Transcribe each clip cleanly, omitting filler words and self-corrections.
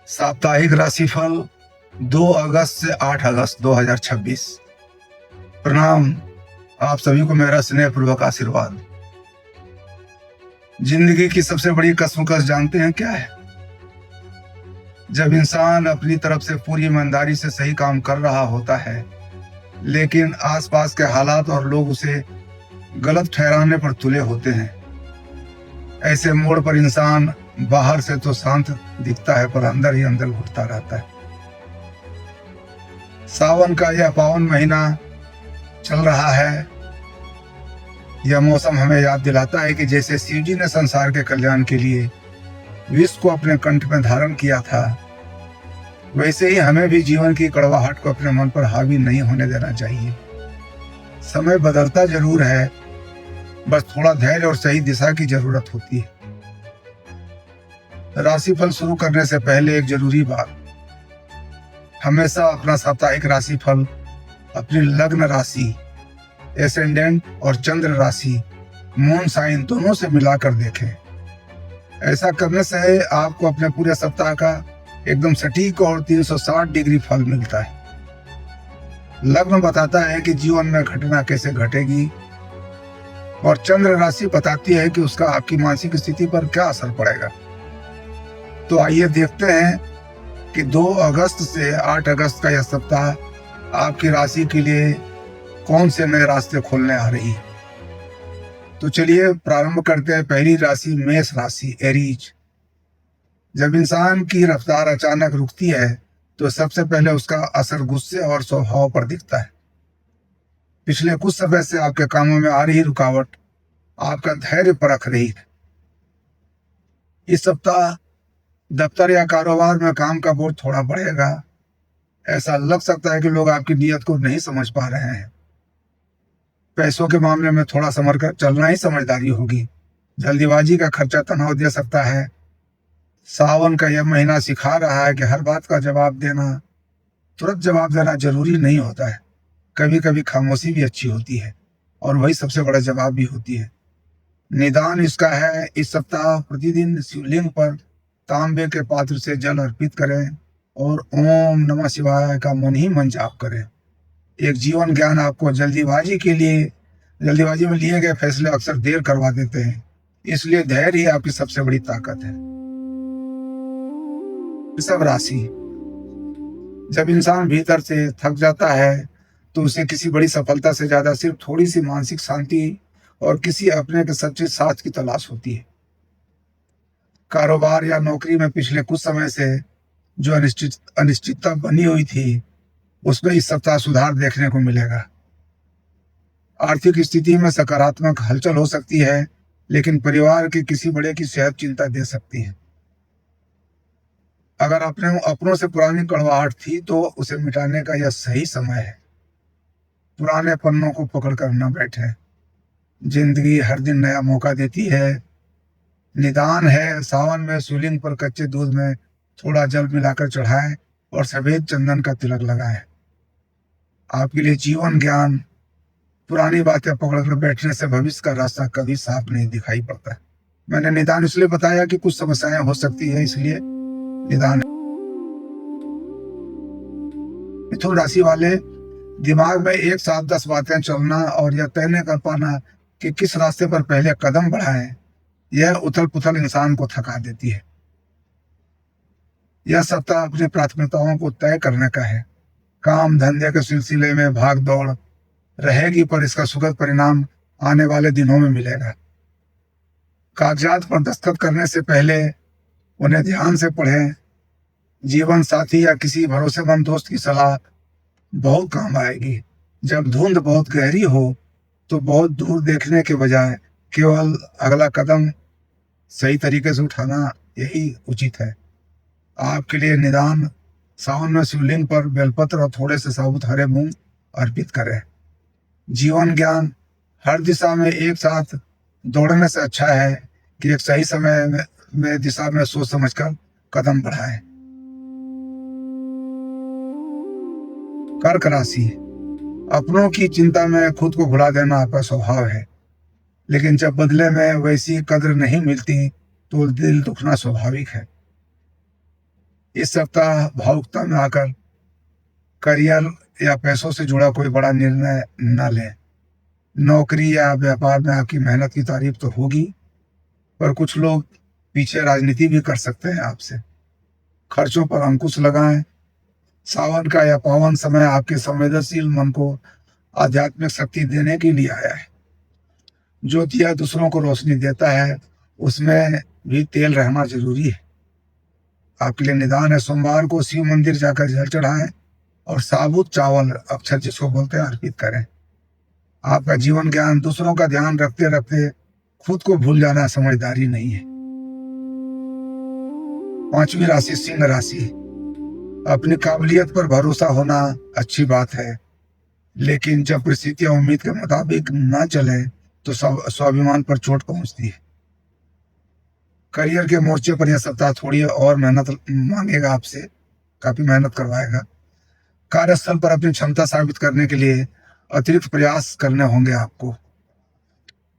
साप्ताहिक राशिफल 2 अगस्त से 8 अगस्त 2026। प्रणाम। आप सभी को मेरा स्नेहपूर्वक आशीर्वाद। जिंदगी की सबसे बड़ी कश्मकश जानते हैं क्या है? जब इंसान अपनी तरफ से पूरी ईमानदारी से सही काम कर रहा होता है, लेकिन आसपास के हालात और लोग उसे गलत ठहराने पर तुले होते हैं। ऐसे मोड़ पर इंसान बाहर से तो शांत दिखता है, पर अंदर ही अंदर घुटता रहता है। सावन का यह पावन महीना चल रहा है। यह मौसम हमें याद दिलाता है कि जैसे शिव जी ने संसार के कल्याण के लिए विष को अपने कंठ में धारण किया था, वैसे ही हमें भी जीवन की कड़वाहट को अपने मन पर हावी नहीं होने देना चाहिए। समय बदलता जरूर है, बस थोड़ा धैर्य और सही दिशा की जरूरत होती है। राशिफल शुरू करने से पहले एक जरूरी बात, हमेशा अपना साप्ताहिक राशिफल अपनी लग्न राशि, एसेंडेंट और चंद्र राशि, मून साइन दोनों से मिलाकर देखें। ऐसा करने से आपको अपने पूरे सप्ताह का एकदम सटीक और 360 डिग्री फल मिलता है। लग्न बताता है कि जीवन में घटना कैसे घटेगी, और चंद्र राशि बताती है कि उसका आपकी मानसिक स्थिति पर क्या असर पड़ेगा। तो आइए देखते हैं कि 2 अगस्त से 8 अगस्त का यह सप्ताह आपकी राशि के लिए कौन से नए रास्ते खोलने आ रही है। तो चलिए प्रारंभ करते हैं। पहली राशि मेष राशि, एरीज। जब इंसान की रफ्तार अचानक रुकती है तो सबसे पहले उसका असर गुस्से और स्वभाव पर दिखता है। पिछले कुछ समय से आपके कामों में आ रही रुकावट आपका धैर्य परख रही है। इस सप्ताह दफ्तर या कारोबार में काम का बोझ थोड़ा बढ़ेगा। ऐसा लग सकता है कि लोग आपकी नीयत को नहीं समझ पा रहे हैं। पैसों के मामले में थोड़ा संभल कर चलना ही समझदारी होगी। जल्दीबाजी का खर्चा तनाव दे सकता है। सावन का यह महीना सिखा रहा है कि हर बात का तुरंत जवाब देना जरूरी नहीं होता है। कभी कभी खामोशी भी अच्छी होती है, और वही सबसे बड़ा जवाब भी होती है। निदान इसका है, इस सप्ताह प्रतिदिन शिवलिंग पर तांबे के पात्र से जल अर्पित करें और ओम नमः शिवाय का मन ही मन जाप करें। एक जीवन ज्ञान आपको जल्दीबाजी में लिए गए फैसले अक्सर देर करवा देते हैं, इसलिए धैर्य ही आपकी सबसे बड़ी ताकत है। वृषभ राशि। जब इंसान भीतर से थक जाता है तो उसे किसी बड़ी सफलता से ज्यादा सिर्फ थोड़ी सी मानसिक शांति और किसी अपने के सच्चे साथ की तलाश होती है। कारोबार या नौकरी में पिछले कुछ समय से जो अनिश्चितता बनी हुई थी, उसमें इस सप्ताह सुधार देखने को मिलेगा। आर्थिक स्थिति में सकारात्मक हलचल हो सकती है, लेकिन परिवार के किसी बड़े की सेहत चिंता दे सकती है। अगर अपनों से पुरानी कड़वाहट थी तो उसे मिटाने का यह सही समय है। पुराने पन्नों को पकड़कर न बैठे। जिंदगी हर दिन नया मौका देती है। निदान है, सावन में शिवलिंग पर कच्चे दूध में थोड़ा जल मिलाकर चढ़ाएं और सफेद चंदन का तिलक लगाएं। आपके लिए जीवन ज्ञान, पुरानी बातें पकड़कर बैठने से भविष्य का रास्ता कभी साफ नहीं दिखाई पड़ता। मैंने निदान इसलिए बताया कि कुछ समस्याएं हो सकती है, इसलिए निदान। मिथुन राशि वाले, दिमाग में एक साथ 10 बातें चलना और यह तय नहीं कर पाना कि किस रास्ते पर पहले कदम बढ़ाएं, यह उथल पुथल इंसान को थका देती है। यह सप्ताह अपनी प्राथमिकताओं को तय करने का है। काम धंधे के सिलसिले में भाग दौड़ रहेगी, पर इसका सुखद परिणाम आने वाले दिनों में मिलेगा। कागजात पर दस्तखत करने से पहले उन्हें ध्यान से पढ़ें। जीवन साथी या किसी भरोसेमंद दोस्त की सलाह बहुत काम आएगी। जब धुंध बहुत गहरी हो तो बहुत दूर देखने के बजाय केवल अगला कदम सही तरीके से उठाना यही उचित है। आपके लिए निदान, सावन में शिवलिंग पर बेलपत्र और थोड़े से साबुत हरे मूंग अर्पित करें। जीवन ज्ञान, हर दिशा में एक साथ दौड़ने से अच्छा है कि एक सही समय में दिशा में सोच समझकर कदम बढ़ाएं। कर्क राशि। अपनों की चिंता में खुद को भुला देना आपका स्वभाव है, लेकिन जब बदले में वैसी कद्र नहीं मिलती तो दिल दुखना स्वाभाविक है। इस सप्ताह भावुकता में आकर करियर या पैसों से जुड़ा कोई बड़ा निर्णय न लें। नौकरी या व्यापार में आपकी मेहनत की तारीफ तो होगी, पर कुछ लोग पीछे राजनीति भी कर सकते हैं आपसे। खर्चों पर अंकुश लगाएं। सावन का यह पावन समय आपके संवेदनशील मन को आध्यात्मिक शक्ति देने के लिए आया है। जो दिया दूसरों को रोशनी देता है, उसमें भी तेल रहना जरूरी है। आपके लिए निदान है, सोमवार को शिव मंदिर जाकर जल चढ़ाएं और साबुत चावल, अक्षर जिसको बोलते हैं, अर्पित करें। आपका जीवन ज्ञान दूसरों का ध्यान रखते रखते खुद को भूल जाना समझदारी नहीं है। पांचवी राशि सिंह राशि। अपनी काबिलियत पर भरोसा होना अच्छी बात है, लेकिन जब परिस्थितियां उम्मीद के मुताबिक न चले तो स्वाभिमान पर चोट पहुंचती है। करियर के मोर्चे पर यह सप्ताह थोड़ी और मेहनत मांगेगा, आपसे काफी मेहनत करवाएगा। कार्यस्थल पर अपनी क्षमता साबित करने के लिए अतिरिक्त प्रयास करने होंगे आपको।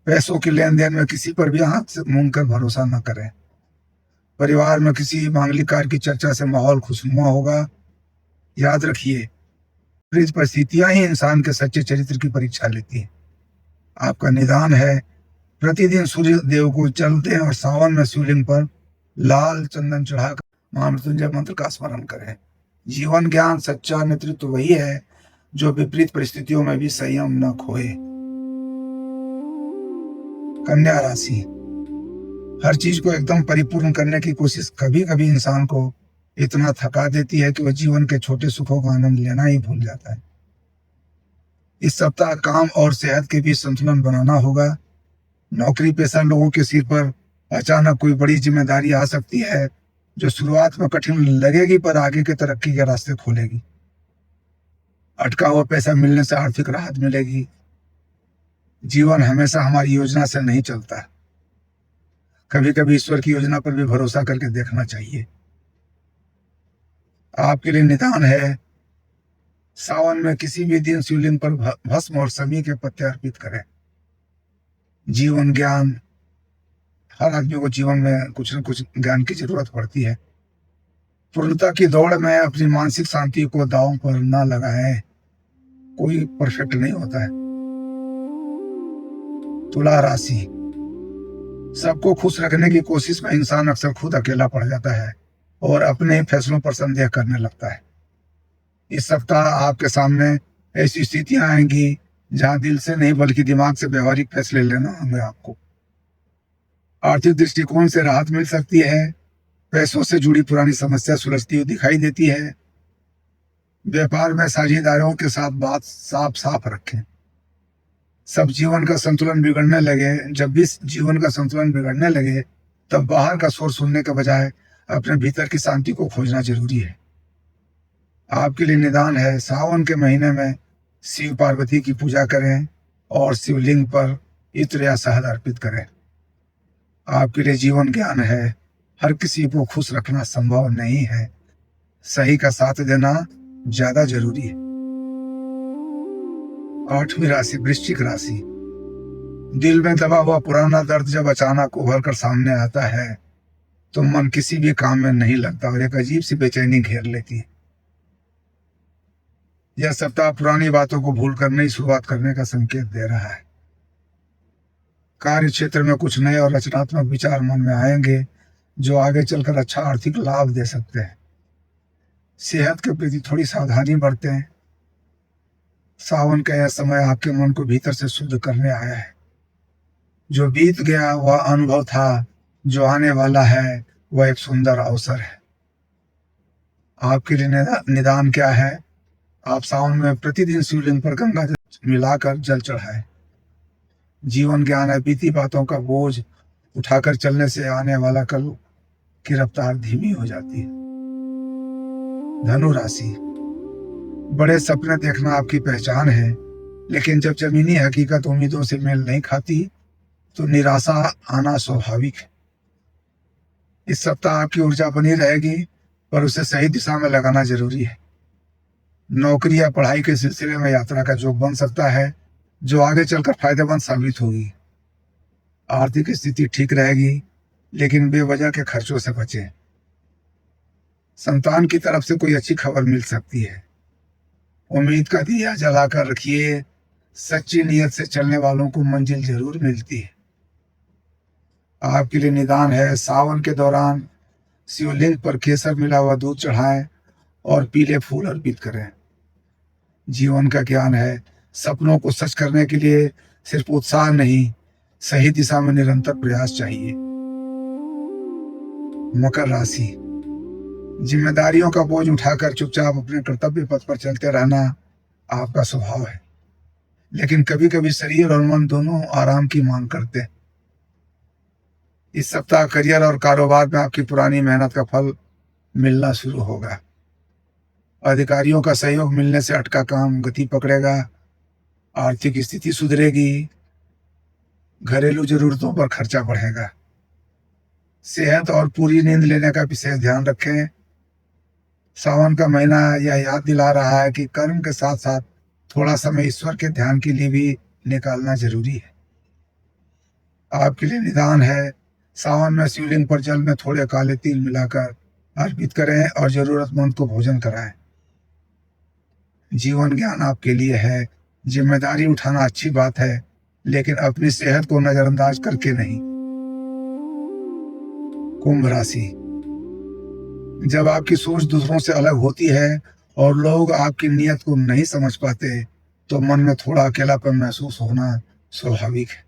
पैसों के लेन देन में किसी पर भी आंख से मूंद कर भरोसा न करें। परिवार में किसी मांगलिक कार्य की चर्चा से माहौल खुशनुमा होगा। याद रखिए, परिस्थितियां ही इंसान के सच्चे चरित्र की परीक्षा लेती हैं। आपका निदान है, प्रतिदिन सूर्य देव को जल दें और सावन में शिवलिंग पर लाल चंदन चढ़ाकर महामृत्युंजय मंत्र का स्मरण करें। जीवन ज्ञान सच्चा नेतृत्व वही है जो विपरीत परिस्थितियों में भी संयम न खोए। कन्या राशि। हर चीज को एकदम परिपूर्ण करने की कोशिश कभी कभी इंसान को इतना थका देती है कि वह जीवन के छोटे सुखों का आनंद लेना ही भूल जाता है। इस सप्ताह काम और सेहत के बीच संतुलन बनाना होगा। नौकरी पेशा लोगों के सिर पर अचानक कोई बड़ी जिम्मेदारी आ सकती है जो शुरुआत में कठिन लगेगी, पर आगे के तरक्की के रास्ते खोलेगी। अटका हुआ पैसा मिलने से आर्थिक राहत मिलेगी। जीवन हमेशा हमारी योजना से नहीं चलता, कभी कभी ईश्वर की योजना पर भी भरोसा करके देखना चाहिए। आपके लिए निदान है, सावन में किसी भी दिन शिवलिंग पर भस्म और समी के पत्ते अर्पित करें। जीवन ज्ञान, हर आदमी को जीवन में कुछ न कुछ ज्ञान की जरूरत पड़ती है। पूर्णता की दौड़ में अपनी मानसिक शांति को दांव पर ना लगाएं। कोई परफेक्ट नहीं होता है। तुला राशि। सबको खुश रखने की कोशिश में इंसान अक्सर खुद अकेला पड़ जाता है और अपने फैसलों पर संदेह करने लगता है। इस सप्ताह आपके सामने ऐसी स्थितियां आएंगी जहां दिल से नहीं बल्कि दिमाग से व्यवहारिक फैसले लेना होंगे आपको। आर्थिक दृष्टिकोण से राहत मिल सकती है। पैसों से जुड़ी पुरानी समस्या सुलझती हुई दिखाई देती है। व्यापार में साझेदारों के साथ बात साफ साफ रखें। जब जीवन का संतुलन बिगड़ने लगे तब बाहर का शोर सुनने के बजाय अपने भीतर की शांति को खोजना जरूरी है। आपके लिए निदान है, सावन के महीने में शिव पार्वती की पूजा करें और शिवलिंग पर इत्र या शहद अर्पित करें। आपके लिए जीवन ज्ञान है, हर किसी को खुश रखना संभव नहीं है, सही का साथ देना ज्यादा जरूरी है। आठवीं राशि वृश्चिक राशि। दिल में दबा हुआ पुराना दर्द जब अचानक उभर कर सामने आता है तो मन किसी भी काम में नहीं लगता और एक अजीब सी बेचैनी घेर लेती है। यह सप्ताह पुरानी बातों को भूलकर नई शुरुआत करने का संकेत दे रहा है। कार्य क्षेत्र में कुछ नए और रचनात्मक विचार मन में आएंगे जो आगे चलकर अच्छा आर्थिक लाभ दे सकते हैं। सेहत के प्रति थोड़ी सावधानी बरतें। सावन का यह समय आपके मन को भीतर से शुद्ध करने आया है। जो बीत गया वह अनुभव था, जो आने वाला है वह एक सुंदर अवसर है। आपके लिए निदान क्या है? आप सावन में प्रतिदिन शिवलिंग पर गंगा जल मिलाकर जल चढ़ाएं। जीवन ज्ञान है, बीती बातों का बोझ उठाकर चलने से आने वाला कल की रफ्तार धीमी हो जाती है। धनु राशि। बड़े सपने देखना आपकी पहचान है, लेकिन जब जमीनी हकीकत उम्मीदों से मेल नहीं खाती तो निराशा आना स्वाभाविक है। इस सप्ताह आपकी ऊर्जा बनी रहेगी, पर उसे सही दिशा में लगाना जरूरी है। नौकरी या पढ़ाई के सिलसिले में यात्रा का योग बन सकता है जो आगे चलकर फायदेमंद साबित होगी। आर्थिक स्थिति ठीक रहेगी, लेकिन बेवजह के खर्चों से बचें। संतान की तरफ से कोई अच्छी खबर मिल सकती है। उम्मीद का दिया जलाकर रखिए, सच्ची नीयत से चलने वालों को मंजिल जरूर मिलती है। आपके लिए निदान है, सावन के दौरान शिवलिंग पर केसर मिला हुआ दूध चढ़ाएं और पीले फूल अर्पित करें। जीवन का ज्ञान है, सपनों को सच करने के लिए सिर्फ उत्साह नहीं, सही दिशा में निरंतर प्रयास चाहिए। मकर राशि, जिम्मेदारियों का बोझ उठाकर चुपचाप अपने कर्तव्य पथ पर चलते रहना आपका स्वभाव है, लेकिन कभी कभी शरीर और मन दोनों आराम की मांग करते हैं। इस सप्ताह करियर और कारोबार में आपकी पुरानी मेहनत का फल मिलना शुरू होगा। अधिकारियों का सहयोग मिलने से अटका काम गति पकड़ेगा। आर्थिक स्थिति सुधरेगी। घरेलू जरूरतों पर खर्चा बढ़ेगा। सेहत और पूरी नींद लेने का विशेष ध्यान रखें। सावन का महीना यह याद दिला रहा है कि कर्म के साथ साथ थोड़ा समय ईश्वर के ध्यान के लिए भी निकालना जरूरी है। आपके लिए निदान है, सावन में शिवलिंग पर जल में थोड़े काले तिल मिलाकर अर्पित करें और जरूरतमंद को भोजन कराएं। जीवन ज्ञान आपके लिए है, जिम्मेदारी उठाना अच्छी बात है, लेकिन अपनी सेहत को नजरअंदाज करके नहीं। कुंभ राशि, जब आपकी सोच दूसरों से अलग होती है और लोग आपकी नीयत को नहीं समझ पाते तो मन में थोड़ा अकेलापन महसूस होना स्वाभाविक है।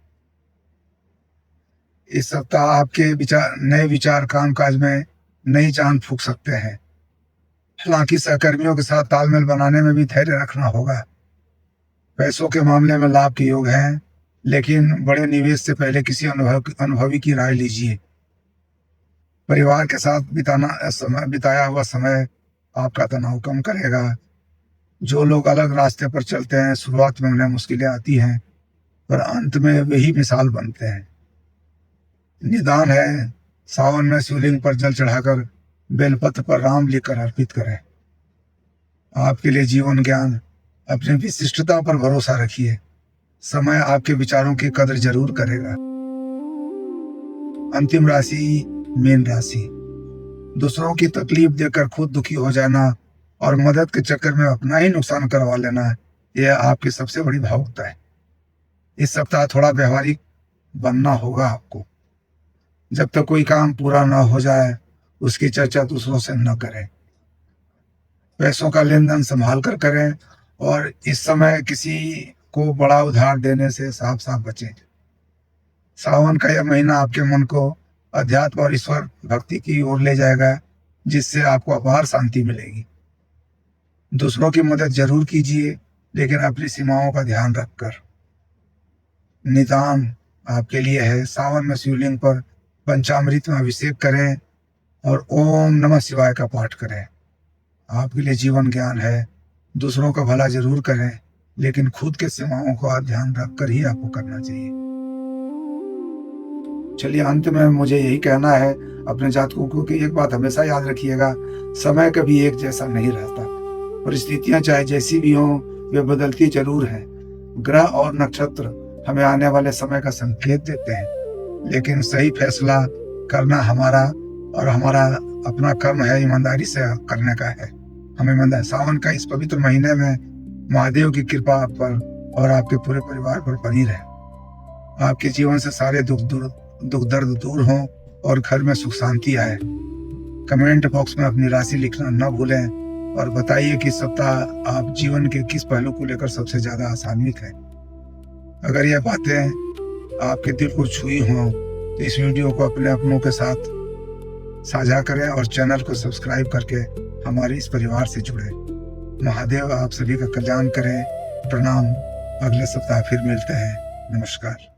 इस सप्ताह आपके नए विचार कामकाज में नई जान फूंक सकते हैं। हालांकि सहकर्मियों के साथ तालमेल बनाने में भी धैर्य रखना होगा। पैसों के मामले में लाभ के योग हैं, लेकिन बड़े निवेश से पहले किसी अनुभवी की राय लीजिए। परिवार के साथ बिताया हुआ समय आपका तनाव कम करेगा। जो लोग अलग रास्ते पर चलते हैं, शुरुआत में उन्हें मुश्किलें आती हैं, पर अंत में वही मिसाल बनते हैं। निदान है, सावन में शिवलिंग पर जल चढ़ाकर बेलपत्र पर राम लिखकर अर्पित करें। आपके लिए जीवन ज्ञान, अपनी विशिष्टता पर भरोसा रखिए। समय आपके विचारों की कदर जरूर करेगा। अंतिम राशि मीन राशि, दूसरों की तकलीफ देकर खुद दुखी हो जाना और मदद के चक्कर में अपना ही नुकसान करवा लेना, यह आपकी सबसे बड़ी भावुकता है। इस सप्ताह थोड़ा व्यवहारिक बनना होगा आपको। जब तक कोई काम पूरा ना हो जाए उसकी चर्चा दूसरों से न करें। पैसों का लेन देन संभाल कर करें और इस समय किसी को बड़ा उधार देने से साफ साफ बचें। सावन का यह महीना आपके मन को अध्यात्म और ईश्वर भक्ति की ओर ले जाएगा, जिससे आपको अपार शांति मिलेगी। दूसरों की मदद जरूर कीजिए, लेकिन अपनी सीमाओं का ध्यान रखकर। निदान आपके लिए है, सावन में शिवलिंग पर पंचामृत में अभिषेक करें और ओम नमः शिवाय का पाठ करें। आपके लिए जीवन ज्ञान है, दूसरों का भला जरूर करें, लेकिन खुद के सीमाओं का ध्यान रखकर ही आपको करना चाहिए। चलिए, अंत में मुझे यही कहना है अपने जातकों को कि एक बात हमेशा याद रखिएगा, समय कभी एक जैसा नहीं रहता। परिस्थितियां चाहे जैसी भी हों, वे बदलती जरूर हैं। ग्रह और नक्षत्र हमें आने वाले समय का संकेत देते हैं, लेकिन सही फैसला करना हमारा अपना कर्म है, ईमानदारी से करने का है। हमें ईमानदार सावन का इस पवित्र महीने में महादेव की कृपा आप पर और आपके पूरे परिवार पर बनी रहे। आपके जीवन से सारे दुख दर्द दूर हों और घर में सुख शांति आए। कमेंट बॉक्स में अपनी राशि लिखना न भूलें और बताइए कि सप्ताह आप जीवन के किस पहलू को लेकर सबसे ज्यादा आशान्वित हैं। अगर यह बातें आपके दिल को छुई हों तो इस वीडियो को अपने अपनों के साथ साझा करें और चैनल को सब्सक्राइब करके हमारे इस परिवार से जुड़े। महादेव आप सभी का कल्याण करें। प्रणाम। अगले सप्ताह फिर मिलते हैं। नमस्कार।